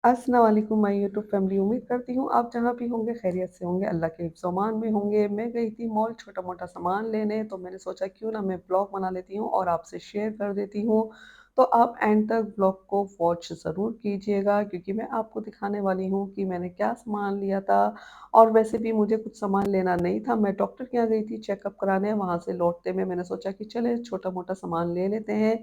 अस्सलाम वालेकुम my YouTube family. उम्मीद करती हूँ आप जहाँ भी होंगे खैरियत से होंगे, अल्लाह के हिफ्ज़-ओ-अमान में होंगे। मैं गई थी मॉल छोटा-मोटा सामान लेने, तो मैंने सोचा क्यों ना मैं ब्लॉग बना लेती हूँ और आपसे शेयर कर देती हूँ। तो आप एंड तक ब्लॉग को वॉच ज़रूर कीजिएगा क्योंकि मैं आपको दिखाने वाली हूँ कि मैंने क्या सामान लिया था। और वैसे भी मुझे कुछ सामान लेना नहीं था, मैं डॉक्टर के यहाँ गई थी चेकअप कराने, वहाँ से लौटते में मैंने सोचा कि चले छोटा-मोटा सामान ले लेते हैं।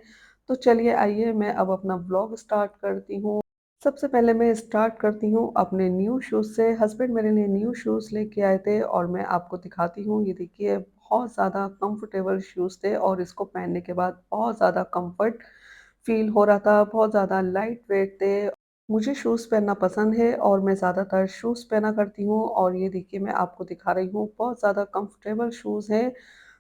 तो चलिए आइए मैं अब अपना ब्लॉग स्टार्ट करती हूँ। सबसे पहले मैं स्टार्ट करती हूँ अपने न्यू शूज़ से। हस्बैंड मेरे लिए न्यू शूज़ लेके आए थे और मैं आपको दिखाती हूँ। ये देखिए बहुत ज़्यादा कंफर्टेबल शूज़ थे और इसको पहनने के बाद बहुत ज़्यादा कंफर्ट फ़ील हो रहा था, बहुत ज़्यादा लाइट वेट थे। मुझे शूज़ पहनना पसंद है और मैं ज़्यादातर शूज़ पहना करती हूँ और ये देखिए मैं आपको दिखा रही हूँ, बहुत ज़्यादा कंफर्टेबल शूज़ हैं।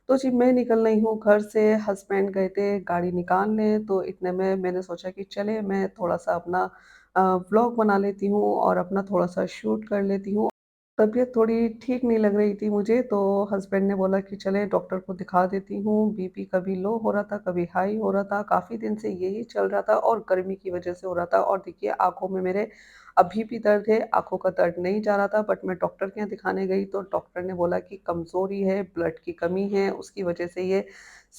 तो जी मैं निकल रही हूँ घर से, हस्बैंड गए थे गाड़ी निकालने, तो इतने में मैंने सोचा कि चले मैं थोड़ा-सा अपना व्लॉग बना लेती हूँ और अपना थोड़ा-सा शूट कर लेती हूँ। तबीयत थोड़ी ठीक नहीं लग रही थी मुझे, तो हस्बैंड ने बोला कि चलें डॉक्टर को दिखा देती हूँ। बीपी कभी लो हो रहा था, कभी हाई हो रहा था, काफ़ी दिन से यही चल रहा था और गर्मी की वजह से हो रहा था। और देखिए आँखों में मेरे अभी भी दर्द है, आँखों का दर्द नहीं जा रहा था, बट मैं डॉक्टर के यहाँ दिखाने गई तो डॉक्टर ने बोला कि कमज़ोरी है, ब्लड की कमी है, उसकी वजह से ये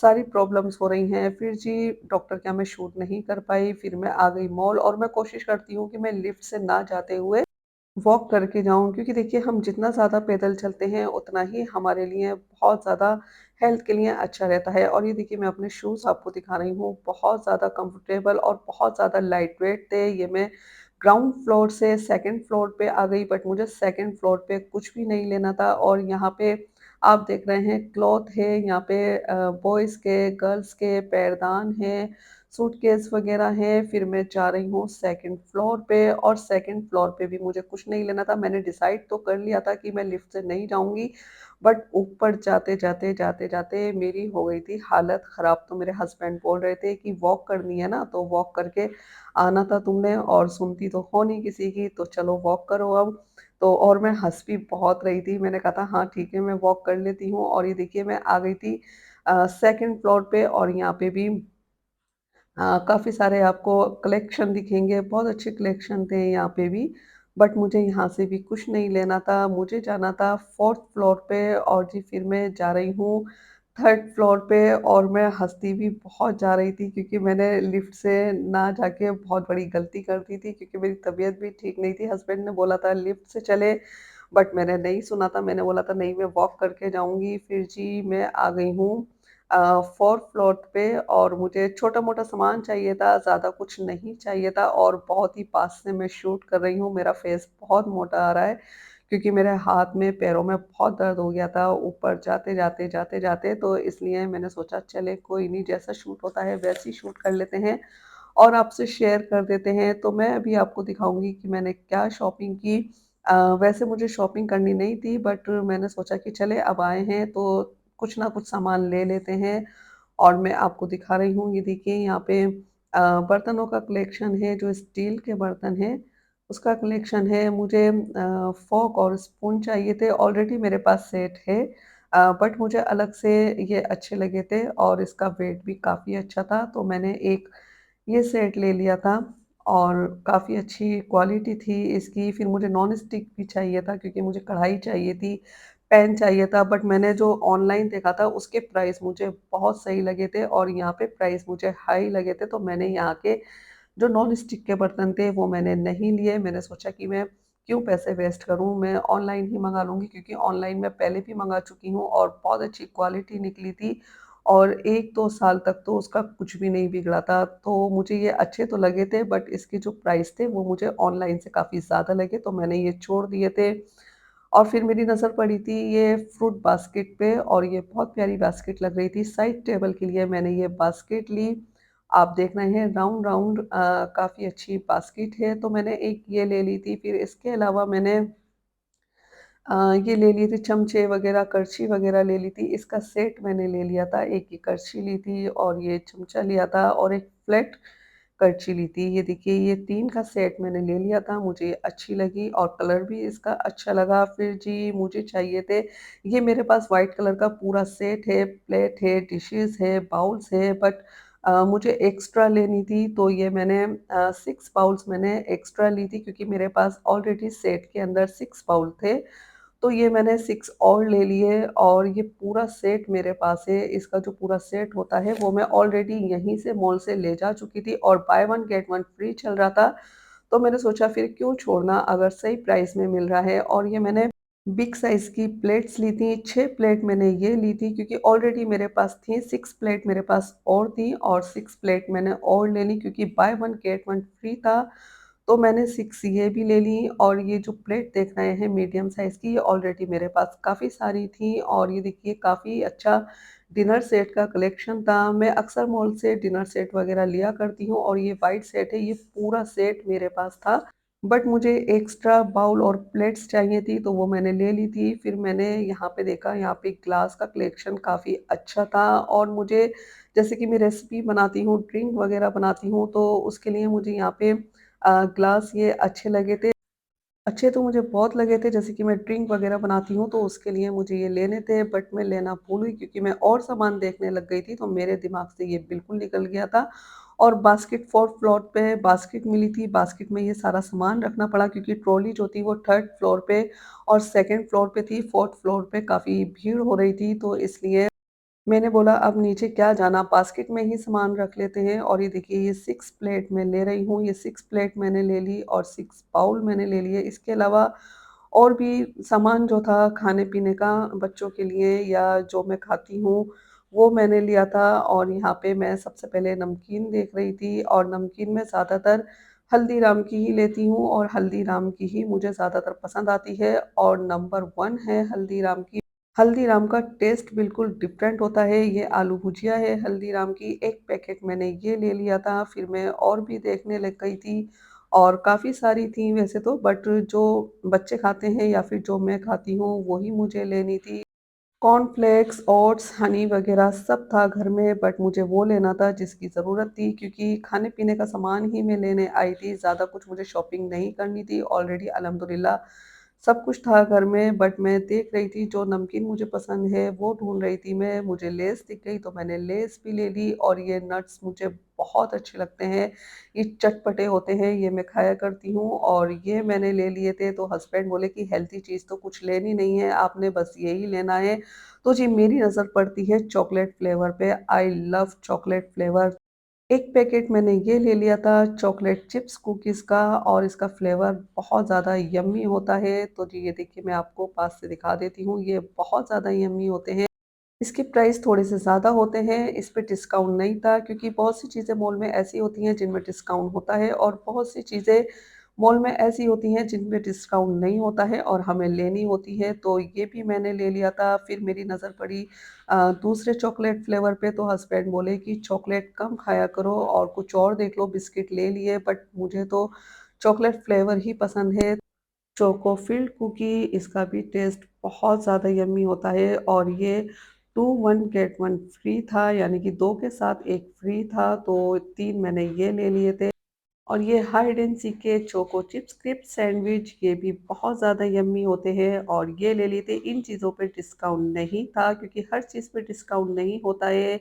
सारी प्रॉब्लम्स हो रही हैं। फिर जी डॉक्टर के यहाँ मैं शूट नहीं कर पाई, फिर मैं आ गई मॉल और मैं कोशिश करती हूँ कि मैं लिफ्ट से ना जाते हुए वॉक करके जाऊँ क्योंकि देखिए हम जितना ज़्यादा पैदल चलते हैं उतना ही हमारे लिए बहुत ज़्यादा हेल्थ के लिए अच्छा रहता है। और ये देखिए मैं अपने शूज़ आपको दिखा रही हूँ, बहुत ज़्यादा कंफर्टेबल और बहुत ज़्यादा लाइट वेट थे। ये मैं ग्राउंड फ्लोर से सेकंड फ्लोर पे आ गई, बट मुझे सेकंड फ्लोर पे कुछ भी नहीं लेना था। और यहाँ पे आप देख रहे हैं क्लॉथ है, यहाँ पे बॉयज़ के, गर्ल्स के पैरदान हैं, सूटकेस वगैरह हैं। फिर मैं जा रही हूँ सेकंड फ्लोर पे और सेकंड फ्लोर पे भी मुझे कुछ नहीं लेना था। मैंने डिसाइड तो कर लिया था कि मैं लिफ्ट से नहीं जाऊँगी, बट ऊपर जाते-जाते, जाते-जाते मेरी हो गई थी हालत ख़राब। तो मेरे हस्बैंड बोल रहे थे कि वॉक करनी है ना, तो वॉक करके आना था तुमने और सुनती तो हो नहीं किसी की, तो चलो वॉक करो अब। तो और मैं हँस भी बहुत रही थी। मैंने कहा था हाँ ठीक है, मैं वॉक कर लेती हूँ। और ये देखिए मैं आ गई थी सेकंड फ्लोर पे और यहाँ पे भी काफ़ी सारे आपको कलेक्शन दिखेंगे, बहुत अच्छे कलेक्शन थे यहाँ पे भी, बट मुझे यहाँ से भी कुछ नहीं लेना था। मुझे जाना था 4th फ्लोर पे और जी फिर मैं जा रही हूँ 3rd फ्लोर पे और मैं हँसती भी बहुत जा रही थी क्योंकि मैंने लिफ्ट से ना जाके बहुत बड़ी गलती कर दी थी क्योंकि मेरी तबीयत भी ठीक नहीं थी। हस्बैंड ने बोला था लिफ्ट से चले, बट मैंने नहीं सुना था। मैंने बोला था नहीं मैं वॉक करके जाऊँगी। फिर जी मैं आ गई हूँ 4th फ्लोर पे और मुझे छोटा-मोटा सामान चाहिए था, ज़्यादा कुछ नहीं चाहिए था और बहुत ही पास से मैं शूट कर रही हूँ। मेरा फेस बहुत मोटा आ रहा है क्योंकि मेरे हाथ में, पैरों में बहुत दर्द हो गया था ऊपर जाते-जाते, जाते-जाते, तो इसलिए मैंने सोचा चले कोई नहीं, जैसा शूट होता है वैसे ही शूट कर लेते हैं और आपसे शेयर कर देते हैं। तो मैं अभी आपको दिखाऊँगी कि मैंने क्या शॉपिंग की। वैसे मुझे शॉपिंग करनी नहीं थी, बट मैंने सोचा कि चले अब आए हैं तो कुछ ना कुछ सामान ले लेते हैं और मैं आपको दिखा रही हूँ। ये देखिए यहाँ पे बर्तनों का कलेक्शन है, जो स्टील के बर्तन हैं उसका कलेक्शन है। मुझे फ़ोर्क और स्पून चाहिए थे, ऑलरेडी मेरे पास सेट है, बट मुझे अलग से ये अच्छे लगे थे और इसका वेट भी काफ़ी अच्छा था, तो मैंने एक ये सेट ले लिया था और काफ़ी अच्छी क्वालिटी थी इसकी। फिर मुझे नॉन स्टिक भी चाहिए था क्योंकि मुझे कढ़ाई चाहिए थी, पैन चाहिए था, बट मैंने जो ऑनलाइन देखा था उसके प्राइस मुझे बहुत सही लगे थे और यहाँ पे प्राइस मुझे हाई लगे थे, तो मैंने यहाँ के जो नॉन स्टिक के बर्तन थे वो मैंने नहीं लिए। मैंने सोचा कि मैं क्यों पैसे वेस्ट करूँ, मैं ऑनलाइन ही मँगा लूँगी क्योंकि ऑनलाइन मैं पहले भी मँगा चुकी हूँ और बहुत अच्छी क्वालिटी निकली थी और 1-2 साल तक तो उसका कुछ भी नहीं बिगड़ा था। तो मुझे ये अच्छे तो लगे थे, बट इसके जो प्राइस थे वो मुझे ऑनलाइन से काफ़ी ज़्यादा लगे, तो मैंने ये छोड़ दिए थे। और फिर मेरी नज़र पड़ी थी ये फ्रूट बास्केट पे और ये बहुत प्यारी बास्केट लग रही थी। साइड टेबल के लिए मैंने ये बास्केट ली। आप देख रहे हैं राउंड राउंड काफ़ी अच्छी बास्केट है, तो मैंने एक ये ले ली थी। फिर इसके अलावा मैंने ये ले लिए थे चमचे वग़ैरह, करछी वग़ैरह ले ली थी। इसका सेट मैंने ले लिया था, एक ये करछी ली थी और ये चमचा लिया था और एक फ्लैट करछी ली थी। ये देखिए ये 3 का सेट मैंने ले लिया था, मुझे ये अच्छी लगी और कलर भी इसका अच्छा लगा। फिर जी मुझे चाहिए थे, ये मेरे पास व्हाइट कलर का पूरा सेट है, प्लेट है, डिशेज़ है, बाउल्स है, बट मुझे एक्स्ट्रा लेनी थी, तो ये मैंने 6 बाउल्स मैंने एक्स्ट्रा ली थी क्योंकि मेरे पास ऑलरेडी सेट के अंदर 6 बाउल थे। तो ये मैंने 6 और ले लिए और ये पूरा सेट मेरे पास है। इसका जो पूरा सेट होता है वो मैं ऑलरेडी यहीं से मॉल से ले जा चुकी थी और बाय 1 गेट 1 फ्री चल रहा था। तो मैंने सोचा फिर क्यों छोड़ना अगर सही प्राइस में मिल रहा है, और ये मैंने बिग साइज़ की प्लेट्स ली थी, 6 प्लेट मैंने ये ली थी क्योंकि ऑलरेडी मेरे पास थी, 6 प्लेट मेरे पास और थी और 6 प्लेट मैंने और ले ली क्योंकि बाय 1 गेट 1 फ्री था। तो मैंने 6 ये भी ले ली और ये जो प्लेट देख रहे हैं मीडियम साइज़ की, ये ऑलरेडी मेरे पास काफ़ी सारी थी और ये देखिए काफ़ी अच्छा डिनर सेट का कलेक्शन था। मैं अक्सर मॉल से डिनर सेट वग़ैरह लिया करती हूँ और ये व्हाइट सेट है, ये पूरा सेट मेरे पास था। बट मुझे एक्स्ट्रा बाउल और प्लेट्स चाहिए थी, तो वो मैंने ले ली थी। फिर मैंने यहाँ पे देखा, यहाँ पे ग्लास का कलेक्शन काफ़ी अच्छा था और मुझे जैसे कि मैं रेसिपी बनाती हूँ, ड्रिंक वग़ैरह बनाती हूँ, तो उसके लिए मुझे यहाँ पे ग्लास ये अच्छे लगे थे। अच्छे तो मुझे बहुत लगे थे, जैसे कि मैं ड्रिंक वग़ैरह बनाती हूँ, तो उसके लिए मुझे ये लेने थे, बट मैं लेना भूल गई क्योंकि मैं और सामान देखने लग गई थी, तो मेरे दिमाग से ये बिल्कुल निकल गया था। और बास्केट 4th फ्लोर पे बास्केट मिली थी, बास्केट में ये सारा सामान रखना पड़ा क्योंकि ट्रॉली जो थी वो 3rd फ्लोर पे और 2nd फ्लोर पे थी, 4th फ्लोर पे काफ़ी भीड़ हो रही थी, तो इसलिए मैंने बोला अब नीचे क्या जाना, बास्केट में ही सामान रख लेते हैं। और ये देखिए ये 6 प्लेट मैं ले रही हूँ, ये 6 प्लेट मैंने ले ली और 6 बाउल मैंने ले लिए। इसके अलावा और भी सामान जो था खाने-पीने का बच्चों के लिए या जो मैं खाती हूँ, वो मैंने लिया था। और यहाँ पे मैं सबसे पहले नमकीन देख रही थी और नमकीन मैं ज़्यादातर हल्दीराम की ही लेती हूँ और हल्दीराम की ही मुझे ज़्यादातर पसंद आती है और नंबर 1 है हल्दीराम की। हल्दीराम का टेस्ट बिल्कुल डिफरेंट होता है। ये आलू भुजिया है हल्दीराम की, 1 पैकेट मैंने ये ले लिया था। फिर मैं और भी देखने लग गई थी और काफ़ी सारी थी वैसे तो, बट जो बच्चे खाते हैं या फिर जो मैं खाती हूँ वही मुझे लेनी थी। कॉर्नफ्लेक्स, ओट्स, हनी वग़ैरह सब था घर में, बट मुझे वो लेना था जिसकी ज़रूरत थी क्योंकि खाने-पीने का सामान ही मैं लेने आई थी, ज़्यादा कुछ मुझे शॉपिंग नहीं करनी थी। ऑलरेडी अल्हम्दुलिल्लाह सब कुछ था घर में, बट मैं देख रही थी जो नमकीन मुझे पसंद है वो ढूँढ रही थी मैं, मुझे लेज़ दिख गई तो मैंने लेज़ भी ले ली और ये नट्स मुझे बहुत अच्छे लगते हैं। ये चटपटे होते हैं, ये मैं खाया करती हूँ और ये मैंने ले लिए थे, तो हस्बैंड बोले कि हेल्दी चीज़ तो कुछ लेनी नहीं है, आपने बस यही लेना है। तो जी मेरी नज़र पड़ती है चॉकलेट फ्लेवर पे, I love chocolate flavour. 1 packet मैंने ये ले लिया था चॉकलेट चिप्स कुकीज़ का और इसका फ्लेवर बहुत ज़्यादा यम्मी होता है। तो जी ये देखिए मैं आपको पास से दिखा देती हूँ, ये बहुत ज़्यादा यम्मी होते हैं। इसके प्राइस थोड़े से ज़्यादा होते हैं, इस पे डिस्काउंट नहीं था क्योंकि बहुत सी चीज़ें मॉल में ऐसी होती हैं जिनमें डिस्काउंट होता है और बहुत सी चीज़ें मॉल में ऐसी होती हैं जिनमें डिस्काउंट नहीं होता है और हमें लेनी होती है, तो ये भी मैंने ले लिया था। फिर मेरी नज़र पड़ी दूसरे चॉकलेट फ्लेवर पे, तो हस्बैंड बोले कि चॉकलेट कम खाया करो और कुछ और देख लो, बिस्किट ले लिए, बट मुझे तो चॉकलेट फ्लेवर ही पसंद है। चोकोफिल्ड कुकी, इसका भी टेस्ट बहुत ज़्यादा यम्मी होता है और ये 2 1 गेट 1 फ्री था, यानी कि 2 के साथ 1 फ्री था, तो 3 मैंने ये ले लिए थे। और ये हाइड एंड सीक के चोको चिप्स क्रिस्प सैंडविच, ये भी बहुत ज़्यादा यम्मी होते हैं और ये ले लिए थे। इन चीज़ों पे डिस्काउंट नहीं था क्योंकि हर चीज़ पे डिस्काउंट नहीं होता है।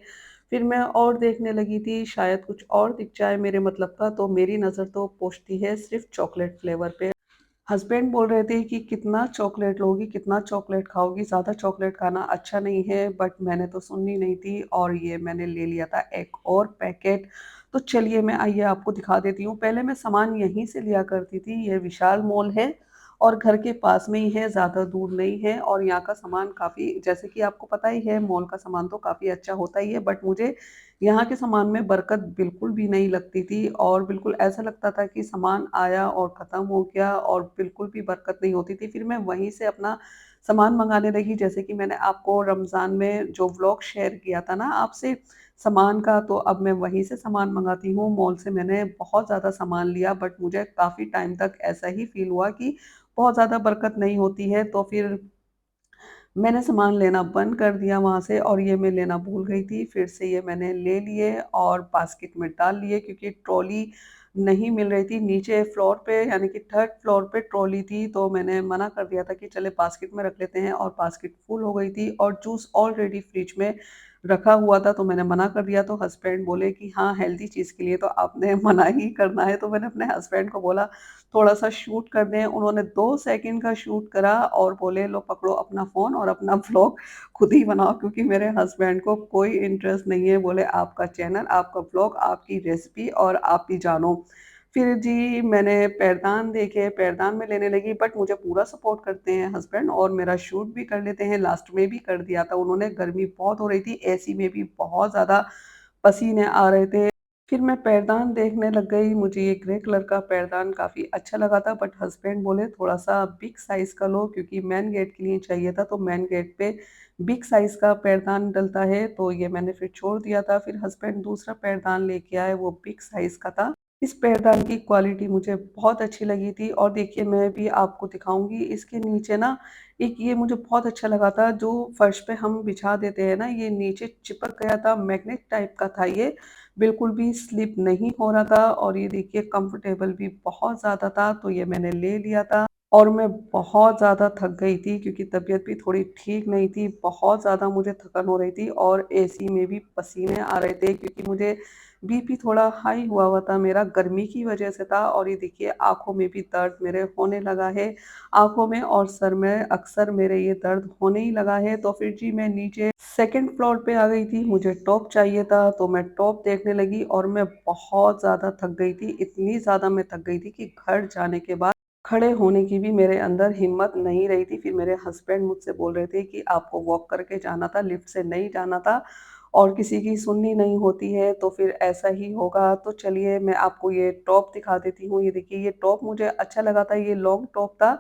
फिर मैं और देखने लगी थी शायद कुछ और दिख जाए मेरे मतलब का, तो मेरी नज़र तो पहुँचती है सिर्फ़ चॉकलेट फ्लेवर पे। हस्बैंड बोल रहे थे कि कितना चॉकलेट लोगी, कितना चॉकलेट खाओगी, ज़्यादा चॉकलेट खाना अच्छा नहीं है, बट मैंने तो सुननी नहीं थी और ये मैंने ले लिया था एक और पैकेट। तो चलिए मैं आइए आपको दिखा देती हूँ। पहले मैं सामान यहीं से लिया करती थी, ये विशाल मॉल है और घर के पास में ही है, ज़्यादा दूर नहीं है और यहाँ का सामान काफ़ी, जैसे कि आपको पता ही है, मॉल का सामान तो काफ़ी अच्छा होता ही है, बट मुझे यहाँ के सामान में बरकत बिल्कुल भी नहीं लगती थी और बिल्कुल ऐसा लगता था कि सामान आया और ख़त्म हो गया और बिल्कुल भी बरकत नहीं होती थी। फिर मैं वहीं से अपना सामान मँगाने लगी, जैसे कि मैंने आपको रमज़ान में जो व्लॉग शेयर किया था ना आपसे सामान का, तो अब मैं वहीं से सामान मँगाती हूँ। मॉल से मैंने बहुत ज़्यादा सामान लिया, बट मुझे काफ़ी टाइम तक ऐसा ही फ़ील हुआ कि बहुत ज़्यादा बरकत नहीं होती है, तो फिर मैंने सामान लेना बंद कर दिया वहाँ से और ये मैं लेना भूल गई थी। फिर से ये मैंने ले लिए और बास्केट में डाल लिए क्योंकि ट्रॉली नहीं मिल रही थी। नीचे फ्लोर पे यानी कि 3rd फ्लोर पे ट्रॉली थी, तो मैंने मना कर दिया था कि चले बास्केट में रख लेते हैं और बास्केट फुल हो गई थी और जूस ऑलरेडी फ्रिज में रखा हुआ था तो मैंने मना कर दिया तो हस्बैंड बोले कि हाँ, हेल्दी चीज़ के लिए तो आपने मना ही करना है। तो मैंने अपने हस्बैंड को बोला थोड़ा-सा शूट कर दें। उन्होंने 2 सेकंड का शूट करा और बोले लो पकड़ो अपना फ़ोन और अपना व्लॉग खुद ही बनाओ क्योंकि मेरे हस्बैंड को कोई इंटरेस्ट नहीं है। बोले आपका चैनल, आपका व्लॉग, आपकी रेसिपी और आप ही जानो। फिर जी मैंने पैरदान देखे, पैरदान मैं लेने लगी बट मुझे पूरा सपोर्ट करते हैं हस्बैंड और मेरा शूट भी कर लेते हैं, लास्ट में भी कर दिया था उन्होंने, गर्मी बहुत हो रही थी, एसी में भी बहुत ज़्यादा पसीने आ रहे थे। फिर मैं पैरदान देखने लग गई, मुझे ये ग्रे कलर का पैरदान काफ़ी अच्छा लगा था बट हस्बैंड बोले थोड़ा-सा बिग साइज़ का लो क्योंकि मेन गेट के लिए चाहिए था, तो मेन गेट पे बिग साइज़ का पैरदान डलता है, तो ये मैंने फिर छोड़ दिया था। फिर हस्बैंड दूसरा पैरदान लेके आए, वो बिग साइज़ का था। इस पैरदान की क्वालिटी मुझे बहुत अच्छी लगी थी और देखिए मैं भी आपको दिखाऊँगी इसके नीचे ना एक ये मुझे बहुत अच्छा लगा था जो फर्श पे हम बिछा देते हैं ना, ये नीचे चिपक गया था, मैग्नेट टाइप का था ये, बिल्कुल भी स्लिप नहीं हो रहा था और ये देखिए कंफर्टेबल भी बहुत ज़्यादा था, तो ये मैंने ले लिया था। और मैं बहुत ज़्यादा थक गई थी क्योंकि तबीयत भी थोड़ी ठीक नहीं थी, बहुत ज़्यादा मुझे थकन हो रही थी और एसी में भी पसीने आ रहे थे क्योंकि मुझे बीपी थोड़ा हाई हुआ हुआ था मेरा, गर्मी की वजह से था और ये देखिए आँखों में भी दर्द मेरे होने लगा है। आँखों में और सर में अक्सर मेरे ये दर्द होने ही लगा है, तो फिर जी मैं नीचे सेकंड फ्लोर पे आ गई थी, मुझे टॉप चाहिए था, तो मैं टॉप देखने लगी और मैं बहुत ज़्यादा थक गई थी, इतनी ज़्यादा मैं थक गई थी कि घर जाने के बाद खड़े होने की भी मेरे अंदर हिम्मत नहीं रही थी। फिर मेरे हस्बैंड मुझसे बोल रहे थे कि आपको वॉक करके जाना था, लिफ्ट से नहीं जाना था और किसी की सुननी नहीं होती है, तो फिर ऐसा ही होगा। तो चलिए मैं आपको ये टॉप दिखा देती हूँ। ये देखिए ये टॉप मुझे अच्छा लगा था, ये लॉन्ग टॉप था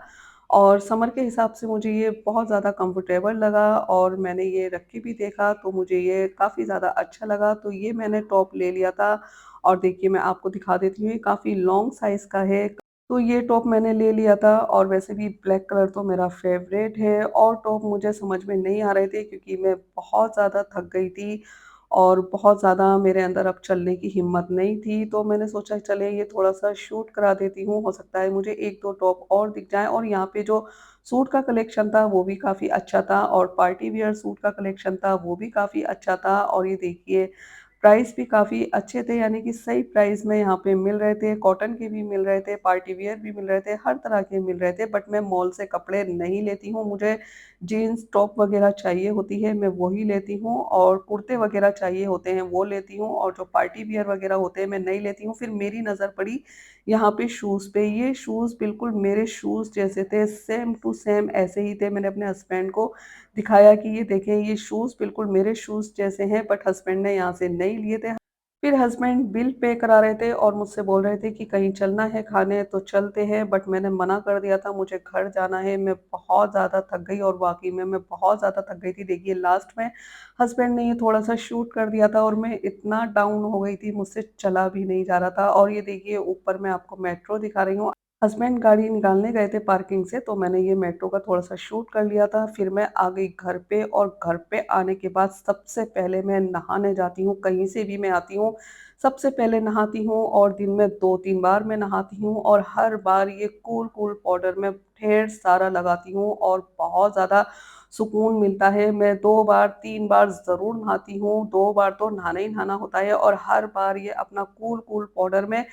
और समर के हिसाब से मुझे ये बहुत ज़्यादा कंफर्टेबल लगा और मैंने ये रख के भी देखा तो मुझे ये काफ़ी ज़्यादा अच्छा लगा, तो ये मैंने टॉप ले लिया था। और देखिए मैं आपको दिखा देती हूँ, ये काफ़ी लॉन्ग साइज़ का है। तो ये टॉप मैंने ले लिया था और वैसे भी ब्लैक कलर तो मेरा फ़ेवरेट है और टॉप मुझे समझ में नहीं आ रहे थे क्योंकि मैं बहुत ज़्यादा थक गई थी और बहुत ज़्यादा मेरे अंदर अब चलने की हिम्मत नहीं थी। तो मैंने सोचा चले ये थोड़ा-सा शूट करा देती हूँ, हो सकता है मुझे 1-2 टॉप और दिख जाएँ और यहाँ पे जो सूट का कलेक्शन था वो भी काफ़ी अच्छा था और पार्टी वियर सूट का कलेक्शन था वो भी काफ़ी अच्छा था और ये देखिए प्राइस भी काफ़ी अच्छे थे यानी कि सही प्राइस में यहाँ पे मिल रहे थे, कॉटन के भी मिल रहे थे, पार्टी वियर भी मिल रहे थे, हर तरह के मिल रहे थे बट मैं मॉल से कपड़े नहीं लेती हूँ, मुझे जीन्स टॉप वग़ैरह चाहिए होती है, मैं वही लेती हूँ और कुर्ते वग़ैरह चाहिए होते हैं, वो लेती हूँ और जो पार्टी वियर वग़ैरह होते हैं, मैं नहीं लेती हूँ। फिर मेरी नज़र पड़ी यहाँ पे शूज़ पे, ये शूज़ बिल्कुल मेरे शूज़ जैसे थे, सेम टू सेम ऐसे ही थे। मैंने अपने हस्बैंड को दिखाया कि ये देखें ये शूज़ बिल्कुल मेरे शूज़ जैसे हैं बट हस्बैंड ने यहाँ से नहीं लिए थे। फिर हस्बैंड बिल पे करा रहे थे और मुझसे बोल रहे थे कि कहीं चलना है खाने तो चलते हैं बट मैंने मना कर दिया था मुझे घर जाना है, मैं बहुत ज़्यादा थक गई और वाक़ई में मैं बहुत ज़्यादा थक गई थी। देखिए लास्ट में हस्बैंड ने ये थोड़ा-सा शूट कर दिया था और मैं इतना डाउन हो गई थी मुझसे चला भी नहीं जा रहा था और ये देखिए ऊपर मैं आपको मेट्रो दिखा रही हूँ। हस्बैंड गाड़ी निकालने गए थे पार्किंग से तो मैंने ये मेट्रो का थोड़ा-सा शूट कर लिया था। फिर मैं आ गई घर पे और घर पे आने के बाद सबसे पहले मैं नहाने जाती हूँ, कहीं से भी मैं आती हूँ, सबसे पहले नहाती हूँ और दिन में 2-3 बार मैं नहाती हूँ और हर बार ये कूल पाउडर मैं ढेर सारा लगाती हूँ और बहुत ज़्यादा सुकून मिलता है। मैं 2 बार 3 बार ज़रूर नहाती हूँ, 2 बार तो नहाना ही नहाना होता है और हर बार ये अपना कूल पाउडर मैं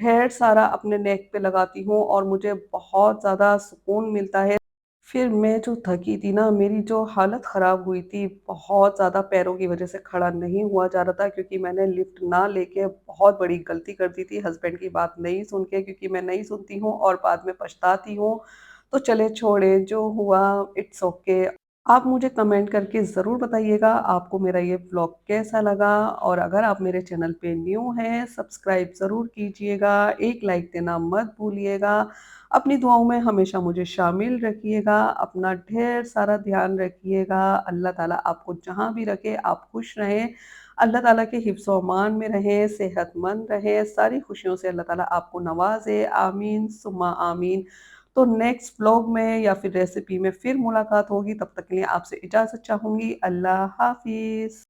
ढेर सारा अपने नेक पे लगाती हूँ और मुझे बहुत ज़्यादा सुकून मिलता है। फिर मैं जो थकी थी ना, मेरी जो हालत ख़राब हुई थी, बहुत ज़्यादा पैरों की वज़ह से खड़ा नहीं हुआ जा रहा था क्योंकि मैंने लिफ्ट ना लेके बहुत बड़ी गलती कर दी थी, हस्बैंड की बात नहीं सुन के क्योंकि मैं नहीं सुनती हूँ और बाद में पछताती हूँ। तो चले छोड़े, जो हुआ इट्स ओके। आप मुझे कमेंट करके ज़रूर बताइएगा आपको मेरा ये व्लॉग कैसा लगा और अगर आप मेरे चैनल पे न्यू हैं, सब्सक्राइब ज़रूर कीजिएगा, एक लाइक देना मत भूलिएगा। अपनी दुआओं में हमेशा मुझे शामिल रखिएगा, अपना ढेर सारा ध्यान रखिएगा। अल्लाह ताला आपको जहाँ भी रखे आप खुश रहें, अल्लाह ताला के हिफ्ज़-ओ-अमान में रहें, सेहतमंद रहें, सारी खुशियों से अल्लाह ताला आपको नवाज़े, आमीन सुम्मा आमीन। तो नेक्स्ट व्लॉग में या फिर रेसिपी में फिर मुलाकात होगी, तब तक के लिए आपसे इजाज़त चाहूँगी। अल्लाह हाफ़िज़।